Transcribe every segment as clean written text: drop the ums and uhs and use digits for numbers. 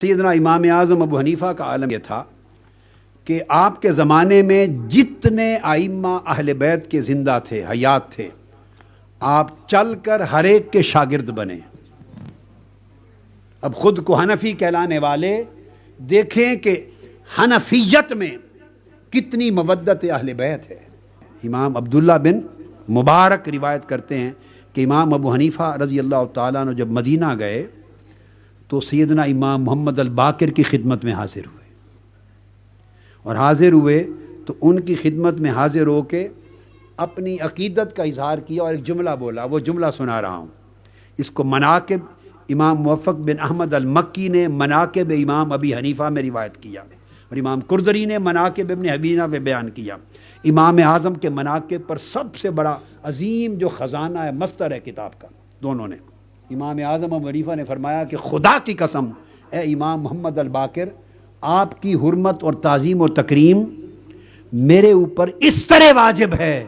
سیدنا امام اعظم ابو حنیفہ کا عالم یہ تھا کہ آپ کے زمانے میں جتنے ائمہ اہل بیت کے زندہ تھے، حیات تھے، آپ چل کر ہر ایک کے شاگرد بنے۔ اب خود کو حنفی کہلانے والے دیکھیں کہ حنفیت میں کتنی مودت اہل بیت ہے۔ امام عبداللہ بن مبارک روایت کرتے ہیں کہ امام ابو حنیفہ رضی اللہ تعالیٰ عنہ جب مدینہ گئے تو سیدنا امام محمد الباقر کی خدمت میں حاضر ہوئے، اور حاضر ہوئے تو ان کی خدمت میں حاضر ہو کے اپنی عقیدت کا اظہار کیا اور ایک جملہ بولا، وہ جملہ سنا رہا ہوں۔ اس کو مناقب امام موفق بن احمد المکی نے مناقب امام ابی حنیفہ میں روایت کیا، اور امام قردری نے مناقب ابن حبینہ میں بیان کیا۔ امام اعظم کے مناقب پر سب سے بڑا عظیم جو خزانہ ہے، مصدر ہے کتاب کا، دونوں نے۔ امام اعظم ابو حنیفہ نے فرمایا کہ خدا کی قسم اے امام محمد الباقر، آپ کی حرمت اور تعظیم و تکریم میرے اوپر اس طرح واجب ہے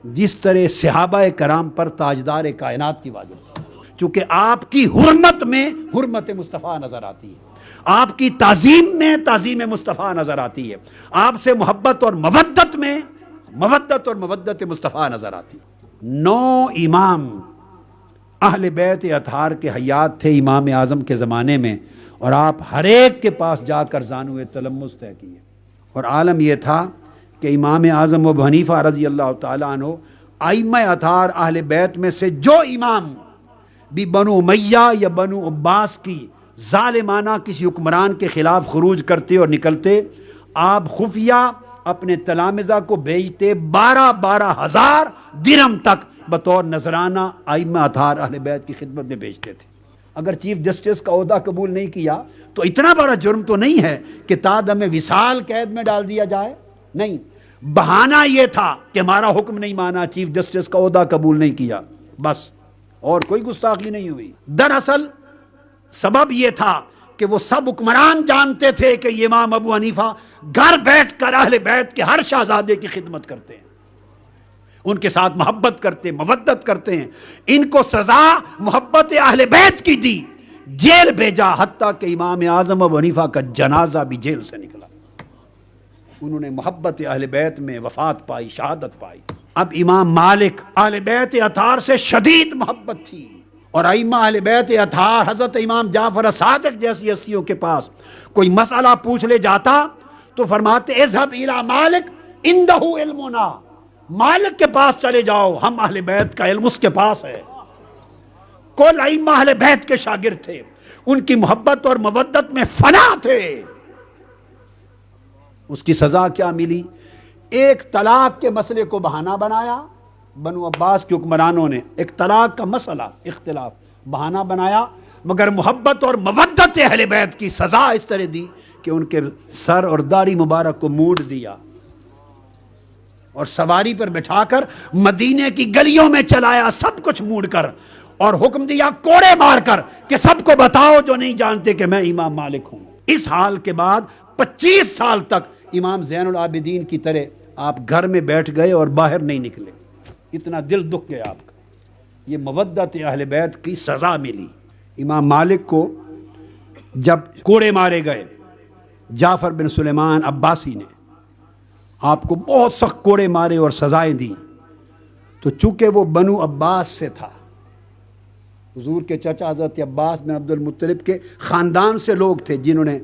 جس طرح صحابہ کرام پر تاجدار کائنات کی واجب تھی، چونکہ آپ کی حرمت میں حرمت مصطفیٰ نظر آتی ہے، آپ کی تعظیم میں تعظیم مصطفیٰ نظر آتی ہے، آپ سے محبت اور مودت میں مودت اور مودت مصطفیٰ نظر آتی ہے۔ 9 امام اہل بیت اطہار کے حیات تھے امام اعظم کے زمانے میں، اور آپ ہر ایک کے پاس جا کر زانوِ تلمس طے کیے۔ اور عالم یہ تھا کہ امام اعظم ابو حنیفہ رضی اللہ تعالیٰ عنہ ائمہ اطہار اہل بیت میں سے جو امام بھی بنو امیہ یا بنو عباس کی ظالمانہ کسی حکمران کے خلاف خروج کرتے اور نکلتے، آپ خفیہ اپنے تلامذہ کو بھیجتے 12,000 درہم تک بطور نذرانہ ائمہ اطہار اہل بیت کی خدمت میں بھیجتے تھے۔ اگر چیف جسٹس کا عہدہ قبول نہیں کیا تو اتنا بڑا جرم تو نہیں ہے کہ تادم وصال قید میں ڈال دیا جائے، نہیں، بہانہ یہ تھا کہ ہمارا حکم نہیں مانا، چیف جسٹس کا عہدہ قبول نہیں کیا، بس، اور کوئی گستاخی نہیں ہوئی۔ دراصل سبب یہ تھا کہ وہ سب حکمران جانتے تھے کہ یہ امام ابو حنیفہ گھر بیٹھ کر اہل بیت کے ہر شہزادے کی خدمت کرتے ہیں، ان کے ساتھ محبت کرتے، مودت کرتے ہیں۔ ان کو سزا محبت اہل بیت کی دی، جیل بھیجا، حتیٰ کہ امام اعظم ابو حنیفہ کا جنازہ بھی جیل سے نکلا۔ انہوں نے محبت اہل بیت میں وفات پائی، شہادت پائی۔ اب امام مالک اہل بیت اطہار سے شدید محبت تھی، اور ائمہ اہل بیت اطہار حضرت امام جعفر صادق جیسی ہستیوں کے پاس کوئی مسئلہ پوچھ لے جاتا تو فرماتے اذهب الى مالک عنده علمنا، مالک کے پاس چلے جاؤ، ہم اہل بیت کا علم اس کے پاس ہے۔ کل ائمہ اہل بیت کے شاگرد تھے، ان کی محبت اور مودت میں فنا تھے۔ اس کی سزا کیا ملی؟ ایک طلاق کے مسئلے کو بہانہ بنایا، بنو عباس کے حکمرانوں نے ایک طلاق کا مسئلہ اختلاف بہانہ بنایا، مگر محبت اور مودت اہل بیت کی سزا اس طرح دی کہ ان کے سر اور داڑھی مبارک کو موڑ دیا، اور سواری پر بٹھا کر مدینے کی گلیوں میں چلایا، سب کچھ موڑ کر، اور حکم دیا کوڑے مار کر کہ سب کو بتاؤ جو نہیں جانتے کہ میں امام مالک ہوں۔ اس حال کے بعد 25 سال تک امام زین العابدین کی طرح آپ گھر میں بیٹھ گئے اور باہر نہیں نکلے، اتنا دل دکھ گیا آپ کا۔ یہ مودت اہل بیت کی سزا ملی۔ امام مالک کو جب کوڑے مارے گئے جعفر بن سلیمان عباسی نے، آپ کو بہت سخت کوڑے مارے اور سزائیں دیں، تو چونکہ وہ بنو عباس سے تھا، حضور کے چچا حضرت عباس بن عبد المطلب کے خاندان سے لوگ تھے جنہوں نے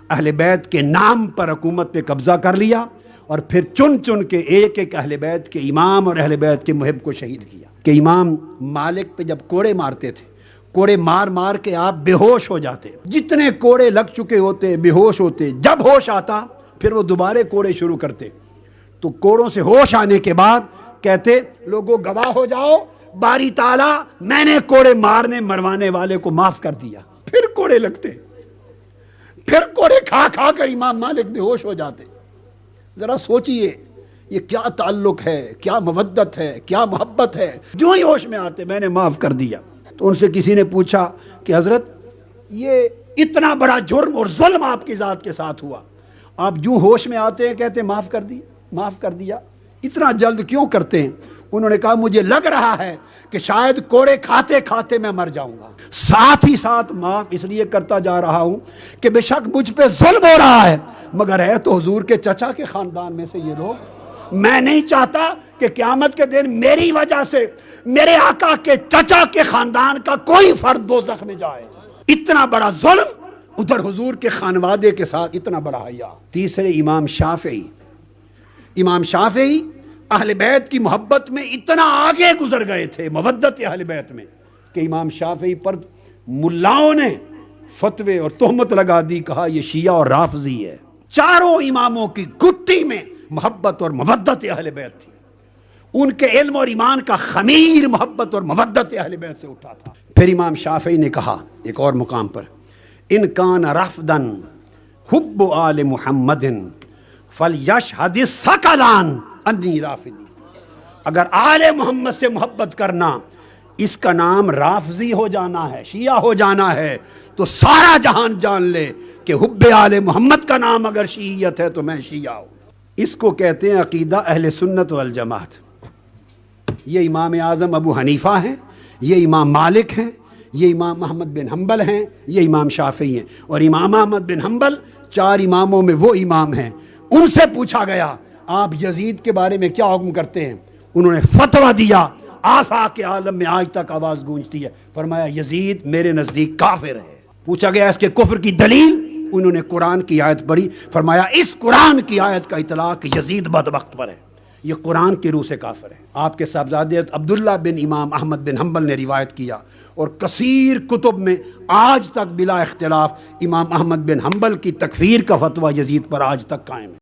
اہل بیت کے نام پر حکومت پہ قبضہ کر لیا، اور پھر چن چن کے ایک ایک اہل بیت کے امام اور اہل بیت کے محب کو شہید کیا۔ کہ امام مالک پہ جب کوڑے مارتے تھے، کوڑے مار مار کے آپ بے ہوش ہو جاتے، جتنے کوڑے لگ چکے ہوتے بے ہوش ہوتے، جب ہوش آتا پھر وہ دوبارے کوڑے شروع کرتے، تو کوڑوں سے ہوش آنے کے بعد کہتے لوگوں گواہ ہو جاؤ، باری تعالیٰ میں نے کوڑے مارنے مروانے والے کو معاف کر دیا۔ پھر کوڑے لگتے، پھر کوڑے کھا کھا کر امام مالک بے ہوش ہو جاتے۔ ذرا سوچئے یہ کیا تعلق ہے، کیا مودت ہے، کیا محبت ہے۔ جو ہی ہوش میں آتے میں نے معاف کر دیا۔ تو ان سے کسی نے پوچھا کہ حضرت یہ اتنا بڑا جرم اور ظلم آپ کی ذات کے ساتھ ہوا، آپ جو ہوش میں آتے ہیں کہتے معاف کر دیا، معاف کر دیا، اتنا جلد کیوں کرتے ہیں؟ انہوں نے کہا مجھے لگ رہا ہے کہ شاید کوڑے کھاتے کھاتے میں مر جاؤں گا، ساتھ ہی ساتھ معاف اس لیے کرتا جا رہا ہوں کہ بے شک مجھ پہ ظلم ہو رہا ہے، مگر ہے تو حضور کے چچا کے خاندان میں سے یہ لوگ، میں نہیں چاہتا کہ قیامت کے دن میری وجہ سے میرے آقا کے چچا کے خاندان کا کوئی فرد دوزخ میں جائے۔ اتنا بڑا ظلم، ادھر حضور کے خانوادے کے ساتھ اتنا بڑا حیا۔ تیسرے امام شافعی اہل بیت کی محبت میں اتنا آگے گزر گئے تھے، مودت اہل بیت میں، کہ امام شافعی پر ملاؤں نے فتوے اور تہمت لگا دی، کہا یہ شیعہ اور رافضی ہے۔ چاروں اماموں کی گٹی میں محبت اور مودت اہل بیت تھی، ان کے علم اور ایمان کا خمیر محبت اور مودت اہل بیت سے اٹھا تھا۔ پھر امام شافعی نے کہا ایک اور مقام پر، ان کان رفدن حب آل محمد فلیشہد الثقلان انی رافضی، اگر آل محمد سے محبت کرنا اس کا نام رافضی ہو جانا ہے، شیعہ ہو جانا ہے، تو سارا جہان جان لے کہ حب آل محمد کا نام اگر شیعیت ہے تو میں شیعہ ہوں۔ اس کو کہتے ہیں عقیدہ اہل سنت والجماعت۔ یہ امام اعظم ابو حنیفہ ہیں، یہ امام مالک ہیں، یہ امام احمد بن حنبل ہیں، یہ امام شافعی ہیں، اور امام احمد بن حنبل چار اماموں میں وہ امام ہیں۔ ان سے پوچھا گیا آپ یزید کے بارے میں کیا حکم کرتے ہیں؟ انہوں نے فتویٰ دیا، آفاق عالم میں آج تک آواز گونجتی ہے، فرمایا یزید میرے نزدیک کافر ہے۔ پوچھا گیا اس کے کفر کی دلیل، انہوں نے قرآن کی آیت پڑھی، فرمایا اس قرآن کی آیت کا اطلاق یزید بدبخت پر ہے، یہ قرآن کی روح سے کافر ہے۔ آپ کے صاحبزادے عبداللہ بن امام احمد بن حنبل نے روایت کیا، اور کثیر کتب میں آج تک بلا اختلاف امام احمد بن حنبل کی تکفیر کا فتویٰ یزید پر آج تک قائم ہے۔